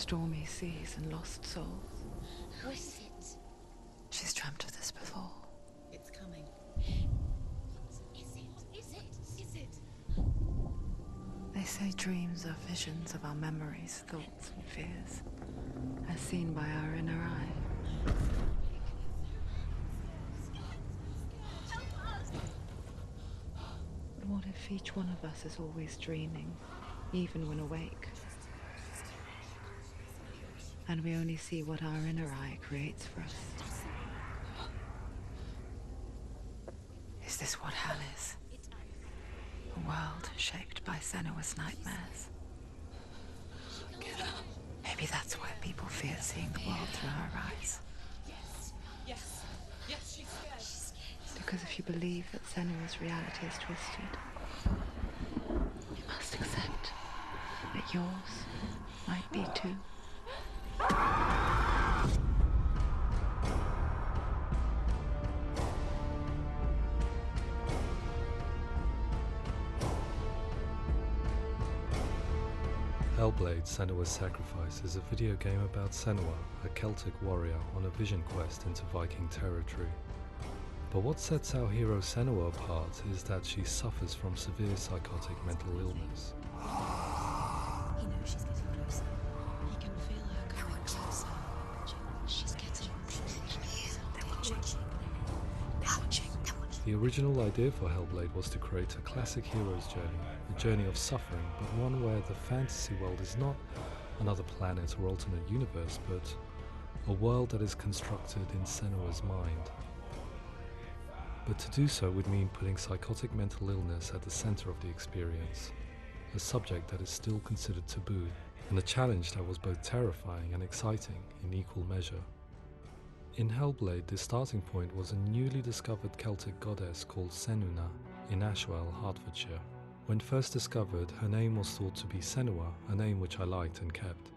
stormy seas and lost souls. Who is it? She's dreamt of this before. It's coming. Is it? They say dreams are visions of our memories, thoughts and fears, as seen by our inner eye. But what if each one of us is always dreaming, even when awake? And we only see what our inner eye creates for us. Is this what hell is? A world shaped by Senua's nightmares. Maybe that's why people fear seeing the world through her eyes. Yes, she's scared. Because if you believe that Senua's reality is twisted, you must accept that yours might be too. Hellblade: Senua's Sacrifice is a video game about Senua, a Celtic warrior on a vision quest into Viking territory. But what sets our hero Senua apart is that she suffers from severe psychotic mental illness. He knows she's getting closer. He can feel her coming closer. She's getting The original idea for Hellblade was to create a classic hero's journey, a journey of suffering, but one where the fantasy world is not another planet or alternate universe, but a world that is constructed in Senua's mind. But to do so would mean putting psychotic mental illness at the center of the experience, a subject that is still considered taboo, and a challenge that was both terrifying and exciting in equal measure. In Hellblade, the starting point was a newly discovered Celtic goddess called Senua in Ashwell, Hertfordshire. When first discovered, her name was thought to be Senua, a name which I liked and kept.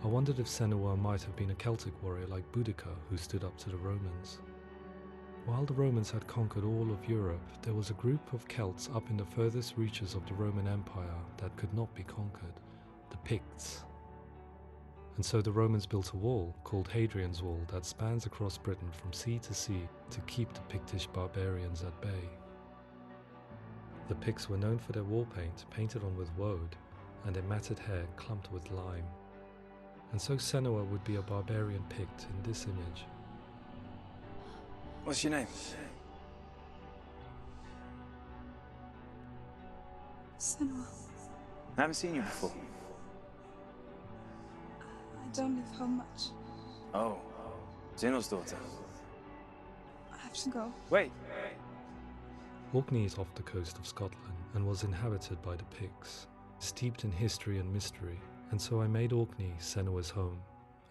I wondered if Senua might have been a Celtic warrior like Boudica who stood up to the Romans. While the Romans had conquered all of Europe, there was a group of Celts up in the furthest reaches of the Roman Empire that could not be conquered, the Picts. And so the Romans built a wall, called Hadrian's Wall, that spans across Britain from sea to sea to keep the Pictish barbarians at bay. The Picts were known for their war paint, painted on with woad, and their matted hair clumped with lime. And so Senua would be a barbarian Pict in this image. What's your name? Senua. I haven't seen you before. I don't live home much. Oh, Zeno's daughter. I have to go. Wait. Orkney is off the coast of Scotland and was inhabited by the Picts, steeped in history and mystery, and so I made Orkney Senua's home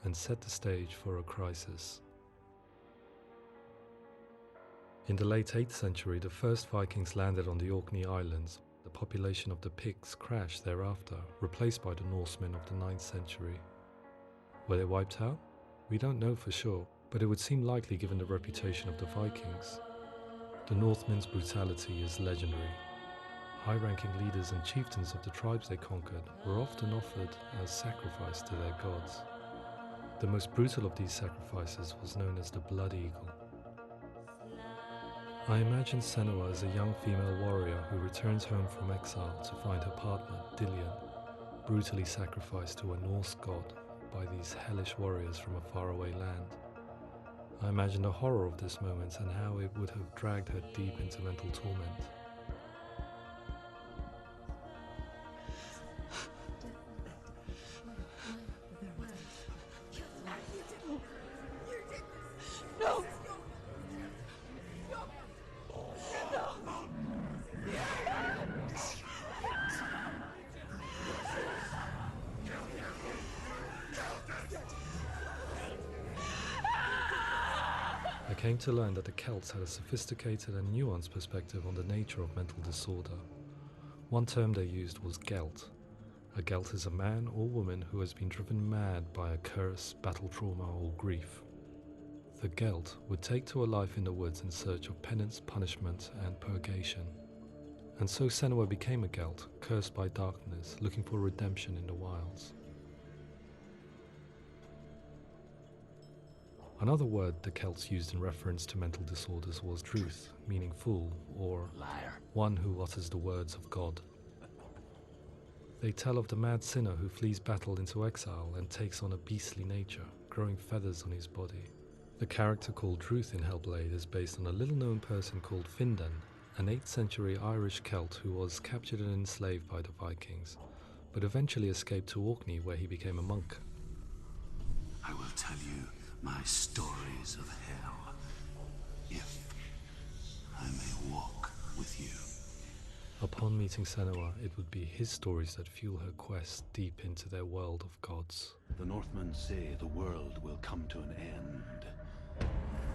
and set the stage for a crisis. In the late 8th century, the first Vikings landed on the Orkney Islands. The population of the Picts crashed thereafter, replaced by the Norsemen of the 9th century. Were they wiped out? We don't know for sure, but it would seem likely given the reputation of the Vikings. The Northmen's brutality is legendary. High-ranking leaders and chieftains of the tribes they conquered were often offered as sacrifice to their gods. The most brutal of these sacrifices was known as the Blood Eagle. I imagine Senua as a young female warrior who returns home from exile to find her partner, Dillion, brutally sacrificed to a Norse god by these hellish warriors from a faraway land. I imagine the horror of this moment and how it would have dragged her deep into mental torment. No! I came to learn that the Celts had a sophisticated and nuanced perspective on the nature of mental disorder. One term they used was Gelt. A Gelt is a man or woman who has been driven mad by a curse, battle trauma, or grief. The Gelt would take to a life in the woods in search of penance, punishment, and purgation. And so Senua became a Gelt, cursed by darkness, looking for redemption in the wilds. Another word the Celts used in reference to mental disorders was druth, meaning fool, or Liar. one who utters the words of God. They tell of the mad sinner who flees battle into exile and takes on a beastly nature, growing feathers on his body. The character called Druth in Hellblade is based on a little-known person called Findan, an 8th century Irish Celt who was captured and enslaved by the Vikings, but eventually escaped to Orkney where he became a monk. I will tell you my stories of hell, if I may walk with you. Upon meeting Senua, it would be his stories that fuel her quest deep into their world of gods. The Northmen say the world will come to an end.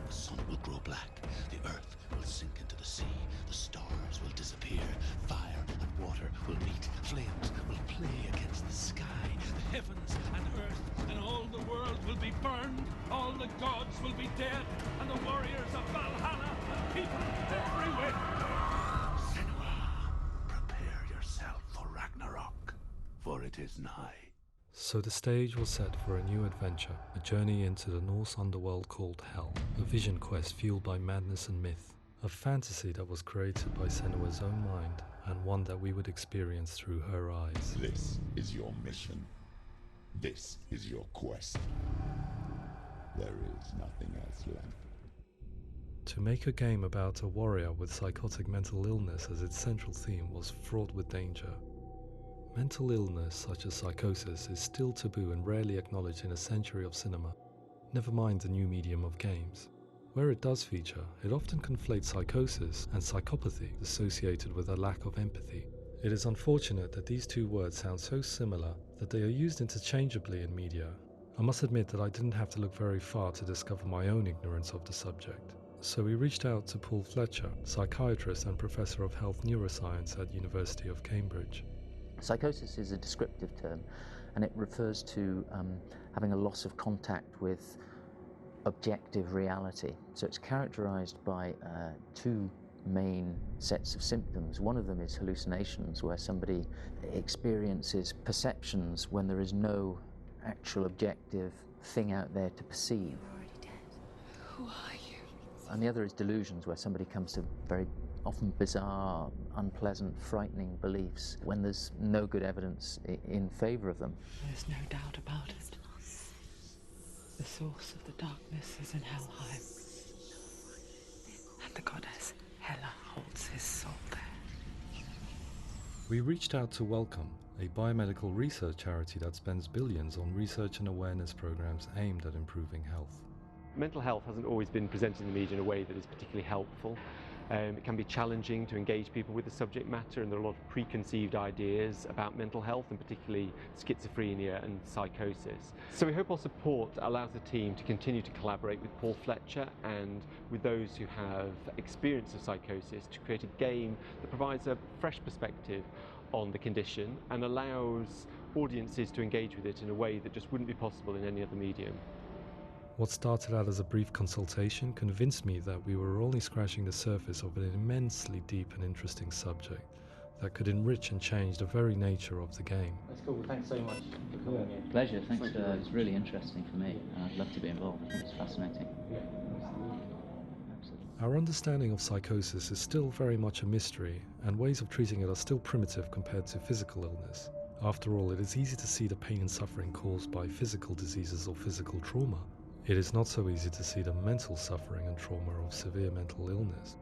The sun will grow black, the earth will sink into the sea, the stars will disappear, fire and water will meet, flames will play against the sky, the heavens and earth and all the world will be burned, all the gods will be dead, and the warriors of Valhalla and people everywhere. Senua, prepare yourself for Ragnarok, for it is nigh. So the stage was set for a new adventure, a journey into the Norse underworld called Hell, a vision quest fueled by madness and myth, a fantasy that was created by Senua's own mind, and one that we would experience through her eyes. This is your mission. This is your quest. There is nothing else left. To make a game about a warrior with psychotic mental illness as its central theme was fraught with danger. Mental illness, such as psychosis, is still taboo and rarely acknowledged in a century of cinema, never mind the new medium of games. Where it does feature, it often conflates psychosis and psychopathy associated with a lack of empathy. It is unfortunate that these two words sound so similar that they are used interchangeably in media. I must admit that I didn't have to look very far to discover my own ignorance of the subject. So we reached out to Paul Fletcher, psychiatrist and professor of health neuroscience at University of Cambridge. Psychosis is a descriptive term, and it refers to having a loss of contact with objective reality. So it's characterized by two main sets of symptoms. One of them is hallucinations, where somebody experiences perceptions when there is no actual objective thing out there to perceive. You're already dead. Who are you? And the other is delusions, where somebody comes to very often bizarre, unpleasant, frightening beliefs when there's no good evidence in favor of them. There's no doubt about it. The source of the darkness is in Helheim. And the goddess Hela holds his soul there. We reached out to Welcome, a biomedical research charity that spends billions on research and awareness programs aimed at improving health. Mental health hasn't always been presented in the media in a way that is particularly helpful. It can be challenging to engage people with the subject matter, and there are a lot of preconceived ideas about mental health, and particularly schizophrenia and psychosis. So we hope our support allows the team to continue to collaborate with Paul Fletcher and with those who have experience of psychosis to create a game that provides a fresh perspective on the condition and allows audiences to engage with it in a way that just wouldn't be possible in any other medium. What started out as a brief consultation convinced me that we were only scratching the surface of an immensely deep and interesting subject that could enrich and change the very nature of the game. That's cool. Thanks so much for coming here. Pleasure. Thanks. It's really interesting for me, and I'd love to be involved. I think it's fascinating. Absolutely. Our understanding of psychosis is still very much a mystery, and ways of treating it are still primitive compared to physical illness. After all, it is easy to see the pain and suffering caused by physical diseases or physical trauma. It is not so easy to see the mental suffering and trauma of severe mental illness.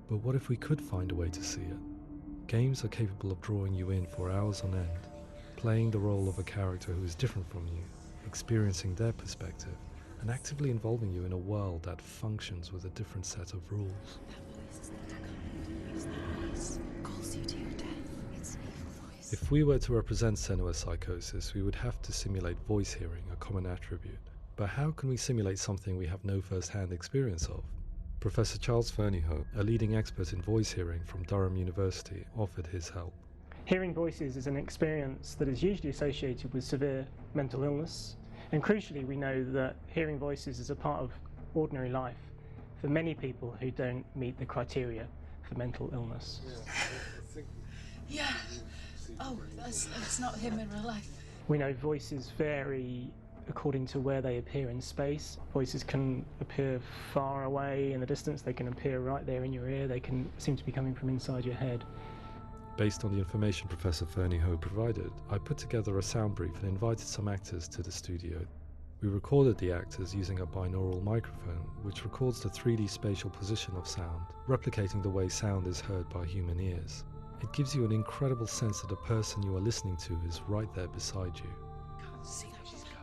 But what if we could find a way to see it? Games are capable of drawing you in for hours on end, playing the role of a character who is different from you, experiencing their perspective, and actively involving you in a world that functions with a different set of rules. That voice is not a It's that voice calls you to your death. It's an evil voice. If we were to represent Senua's psychosis, we would have to simulate voice hearing, a common attribute. But how can we simulate something we have no first-hand experience of? Professor Charles Fernyhough, a leading expert in voice hearing from Durham University, offered his help. Hearing voices is an experience that is usually associated with severe mental illness, and crucially we know that hearing voices is a part of ordinary life for many people who don't meet the criteria for mental illness. Yeah. Oh, that's not him in real life. We know voices vary according to where they appear in space. Voices can appear far away in the distance, they can appear right there in your ear, they can seem to be coming from inside your head. Based on the information Professor Fernie Ho provided, I put together a sound brief and invited some actors to the studio. We recorded the actors using a binaural microphone, which records the 3D spatial position of sound, replicating the way sound is heard by human ears. It gives you an incredible sense that the person you are listening to is right there beside you. Can't see where she's going.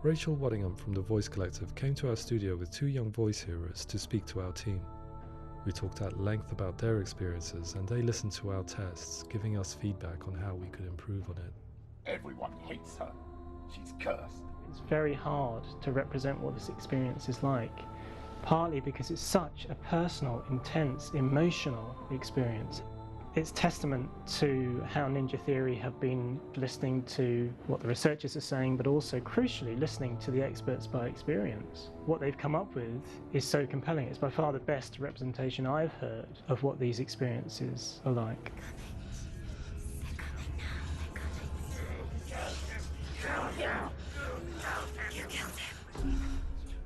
Rachel Waddingham from the Voice Collective came to our studio with 2 young voice hearers to speak to our team. We talked at length about their experiences and they listened to our tests, giving us feedback on how we could improve on it. Everyone hates her. She's cursed. It's very hard to represent what this experience is like, partly because it's such a personal, intense, emotional experience. It's testament to how Ninja Theory have been listening to what the researchers are saying, but also, crucially, listening to the experts by experience. What they've come up with is so compelling. It's by far the best representation I've heard of what these experiences are like.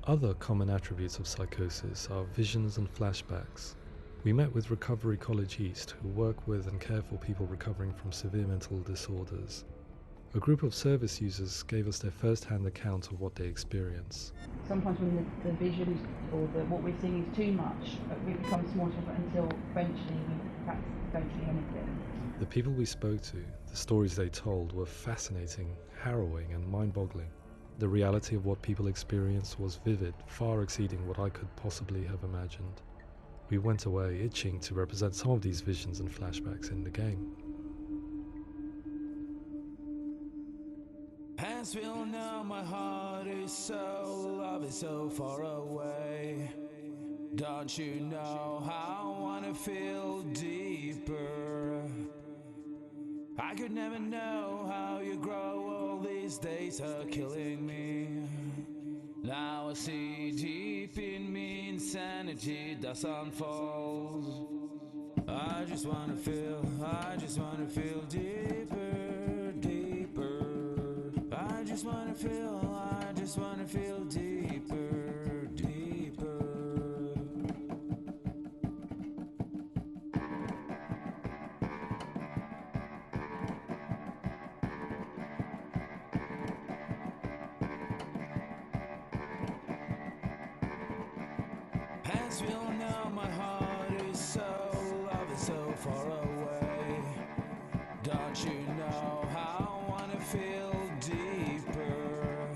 Other common attributes of psychosis are visions and flashbacks. We met with Recovery College East, who work with and care for people recovering from severe mental disorders. A group of service users gave us their first-hand account of what they experience. Sometimes when the vision or what we're seeing is too much, it becomes more difficult until eventually we perhaps don't see anything. The people we spoke to, the stories they told, were fascinating, harrowing and mind-boggling. The reality of what people experienced was vivid, far exceeding what I could possibly have imagined. We went away itching to represent some of these visions and flashbacks in the game. As we all know, my heart is so, love is so far away. Don't you know how I wanna feel deeper? I could never know how you grow, all these days are killing me. Now I see deep in me insanity does unfold. I just wanna feel deeper, deeper. I just wanna feel deeper, deeper. As we all know, my heart is so, love is so far away. Don't you know how I wanna feel deeper?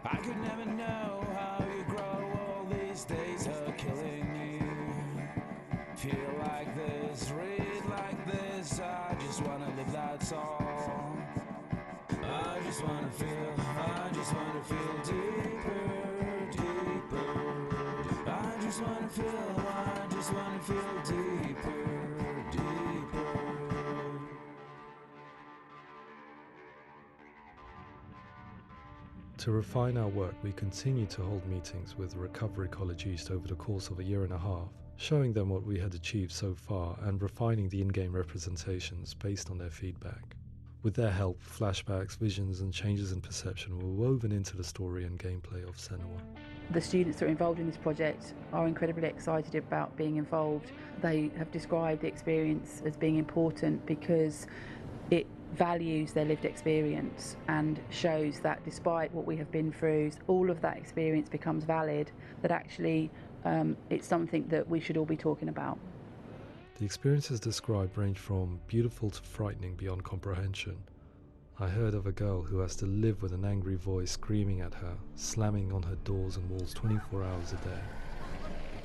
I could never know how you grow, all these days are killing me. Feel like this, read like this, I just wanna live, that's all. I just wanna feel deeper, deeper. I just wanna feel deeper, deeper. To refine our work, we continue to hold meetings with Recovery College East over the course of a year and a half, showing them what we had achieved so far and refining the in-game representations based on their feedback. With their help, flashbacks, visions and changes in perception were woven into the story and gameplay of Senua. The students that are involved in this project are incredibly excited about being involved. They have described the experience as being important because it values their lived experience and shows that despite what we have been through, all of that experience becomes valid, that actually it's something that we should all be talking about. The experiences described range from beautiful to frightening beyond comprehension. I heard of a girl who has to live with an angry voice screaming at her, slamming on her doors and walls 24 hours a day.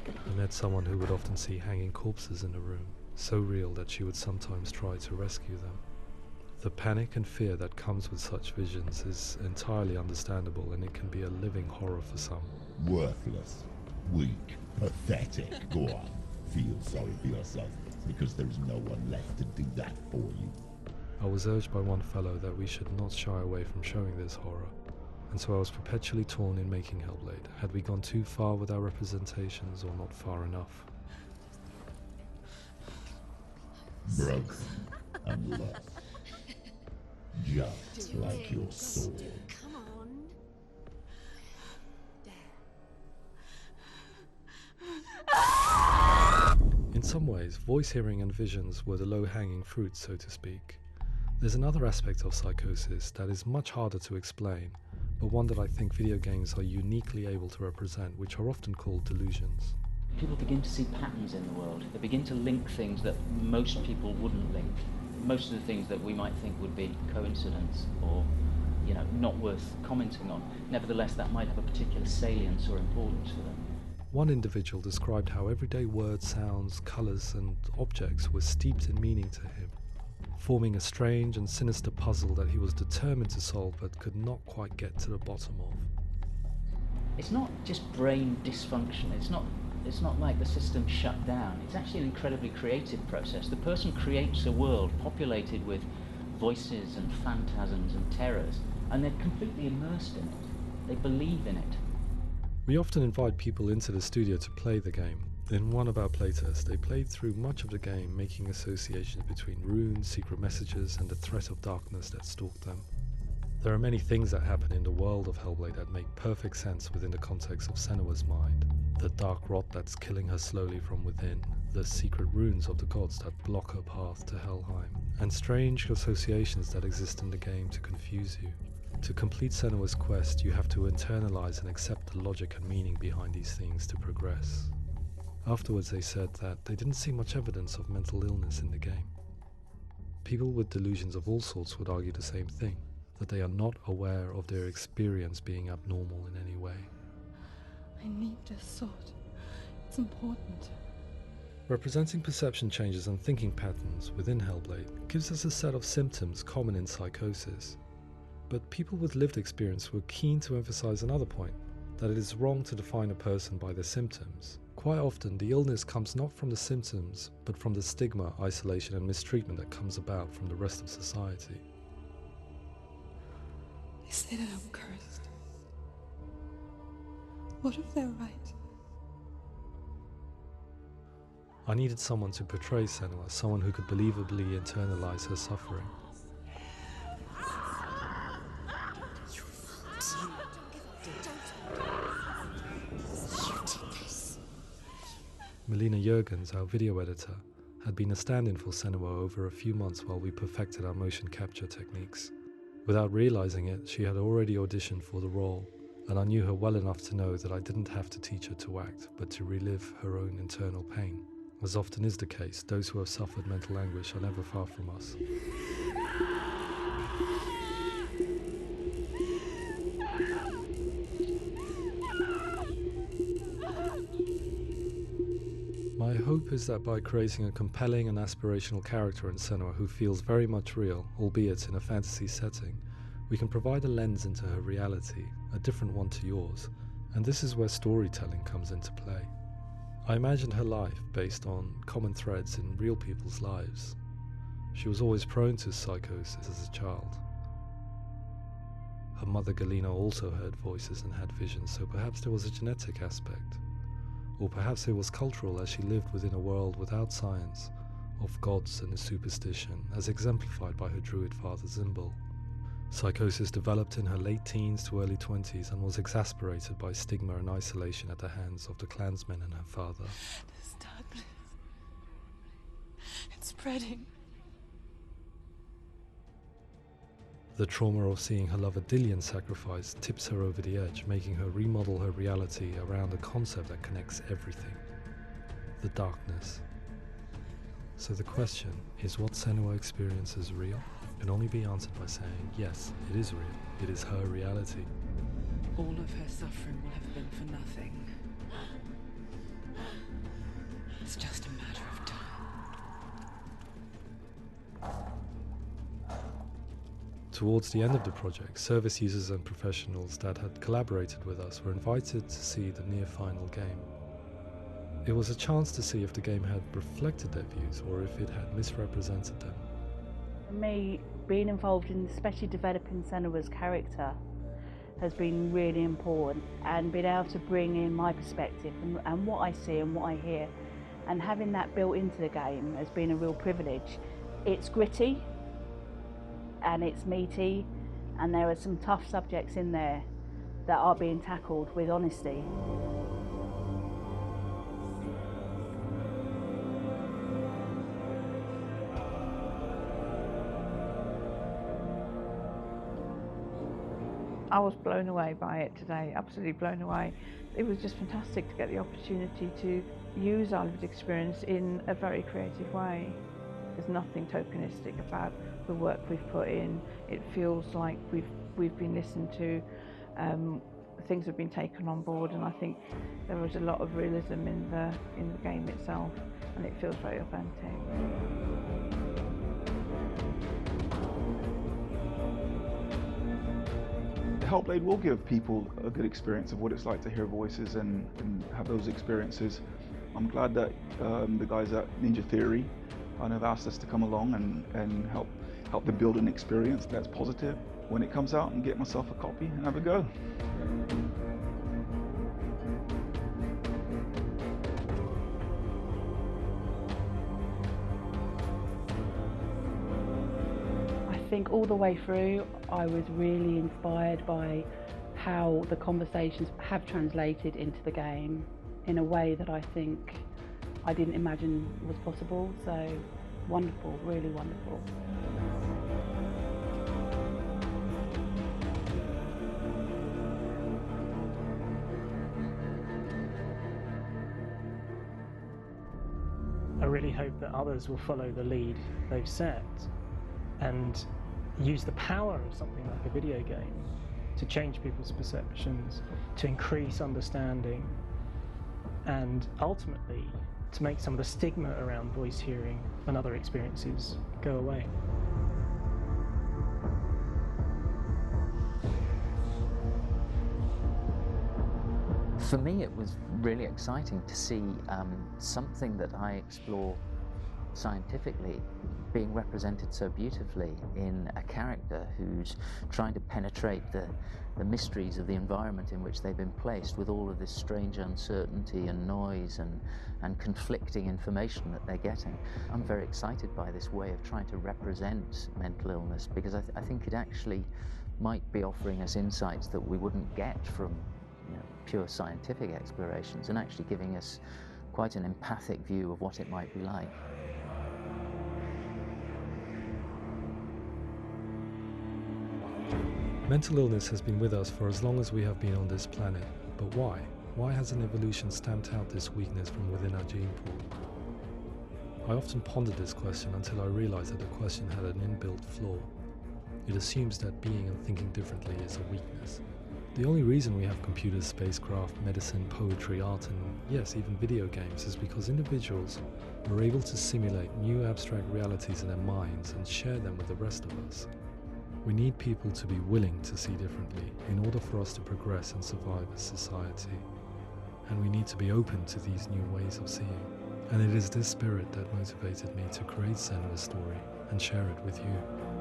I met someone who would often see hanging corpses in a room, so real that she would sometimes try to rescue them. The panic and fear that comes with such visions is entirely understandable, and it can be a living horror for some. Worthless, weak, pathetic. Go on, feel sorry for yourself, because there is no one left to do that for you. I was urged by one fellow that we should not shy away from showing this horror, and so I was perpetually torn in making Hellblade. Had we gone too far with our representations or not far enough? broken and lost. Just like your soul. Come on. In some ways, voice hearing and visions were the low-hanging fruit, so to speak. There's another aspect of psychosis that is much harder to explain, but one that I think video games are uniquely able to represent, which are often called delusions. People begin to see patterns in the world. They begin to link things that most people wouldn't link. Most of the things that we might think would be coincidence or, not worth commenting on. Nevertheless, that might have a particular salience or importance for them. One individual described how everyday words, sounds, colours and objects were steeped in meaning to him, forming a strange and sinister puzzle that he was determined to solve but could not quite get to the bottom of. It's not just brain dysfunction. It's not like the system shut down. It's actually an incredibly creative process. The person creates a world populated with voices and phantasms and terrors, and they're completely immersed in it. They believe in it. We often invite people into the studio to play the game. In one of our playtests, they played through much of the game, making associations between runes, secret messages, and the threat of darkness that stalked them. There are many things that happen in the world of Hellblade that make perfect sense within the context of Senua's mind. The dark rot that's killing her slowly from within, the secret runes of the gods that block her path to Helheim, and strange associations that exist in the game to confuse you. To complete Senua's quest, you have to internalize and accept the logic and meaning behind these things to progress. Afterwards, they said that they didn't see much evidence of mental illness in the game. People with delusions of all sorts would argue the same thing, that they are not aware of their experience being abnormal in any way. I need this sword. It's important. Representing perception changes and thinking patterns within Hellblade gives us a set of symptoms common in psychosis. But people with lived experience were keen to emphasize another point, that it is wrong to define a person by their symptoms. Quite often, the illness comes not from the symptoms, but from the stigma, isolation and mistreatment that comes about from the rest of society. They say that I'm cursed. What if they're right? I needed someone to portray Senua, someone who could believably internalize her suffering. Melina Jurgens, our video editor, had been a stand-in for Senua over a few months while we perfected our motion capture techniques. Without realizing it, she had already auditioned for the role, and I knew her well enough to know that I didn't have to teach her to act, but to relive her own internal pain. As often is the case, those who have suffered mental anguish are never far from us. My hope is that by creating a compelling and aspirational character in Senua who feels very much real, albeit in a fantasy setting, we can provide a lens into her reality, a different one to yours, and this is where storytelling comes into play. I imagined her life based on common threads in real people's lives. She was always prone to psychosis as a child. Her mother Galina also heard voices and had visions, so perhaps there was a genetic aspect. Or perhaps it was cultural, as she lived within a world without science, of gods and a superstition, as exemplified by her druid father Zimbal. Psychosis developed in her late teens to early 20s and was exacerbated by stigma and isolation at the hands of the clansmen and her father. This darkness. It's spreading. The trauma of seeing her lover Dillian sacrificed tips her over the edge, making her remodel her reality around a concept that connects everything: the darkness. So the question, is what Senua experiences real? Can only be answered by saying, yes, it is real. It is her reality. All of her suffering will have been for nothing. It's just a matter of time. Towards the end of the project, service users and professionals that had collaborated with us were invited to see the near-final game. It was a chance to see if the game had reflected their views or if it had misrepresented them. For me, being involved in especially developing Senua's character has been really important, and being able to bring in my perspective and what I see and what I hear and having that built into the game has been a real privilege. It's gritty and it's meaty, and there are some tough subjects in there that are being tackled with honesty. I was blown away by it today, absolutely blown away. It was just fantastic to get the opportunity to use our lived experience in a very creative way. There's nothing tokenistic about the work we've put in. It feels like we've been listened to, things have been taken on board, and I think there was a lot of realism in the game itself, and it feels very authentic. Hellblade will give people a good experience of what it's like to hear voices and have those experiences. I'm glad that the guys at Ninja Theory have asked us to come along and help them build an experience that's positive when it comes out, and get myself a copy and have a go. I think all the way through I was really inspired by how the conversations have translated into the game in a way that I think I didn't imagine was possible. So wonderful, really wonderful. I really hope that others will follow the lead they've set and use the power of something like a video game to change people's perceptions, to increase understanding, and ultimately to make some of the stigma around voice hearing and other experiences go away. For me, it was really exciting to see something that I explore scientifically being represented so beautifully in a character who's trying to penetrate the mysteries of the environment in which they've been placed, with all of this strange uncertainty and noise and conflicting information that they're getting. I'm very excited by this way of trying to represent mental illness, because I think it actually might be offering us insights that we wouldn't get from pure scientific explorations, and actually giving us quite an empathic view of what it might be like. Mental illness has been with us for as long as we have been on this planet, but why? Why hasn't evolution stamped out this weakness from within our gene pool? I often pondered this question until I realized that the question had an inbuilt flaw. It assumes that being and thinking differently is a weakness. The only reason we have computers, spacecraft, medicine, poetry, art, and yes, even video games is because individuals are able to simulate new abstract realities in their minds and share them with the rest of us. We need people to be willing to see differently in order for us to progress and survive as society. And we need to be open to these new ways of seeing. And it is this spirit that motivated me to create Senua's story and share it with you.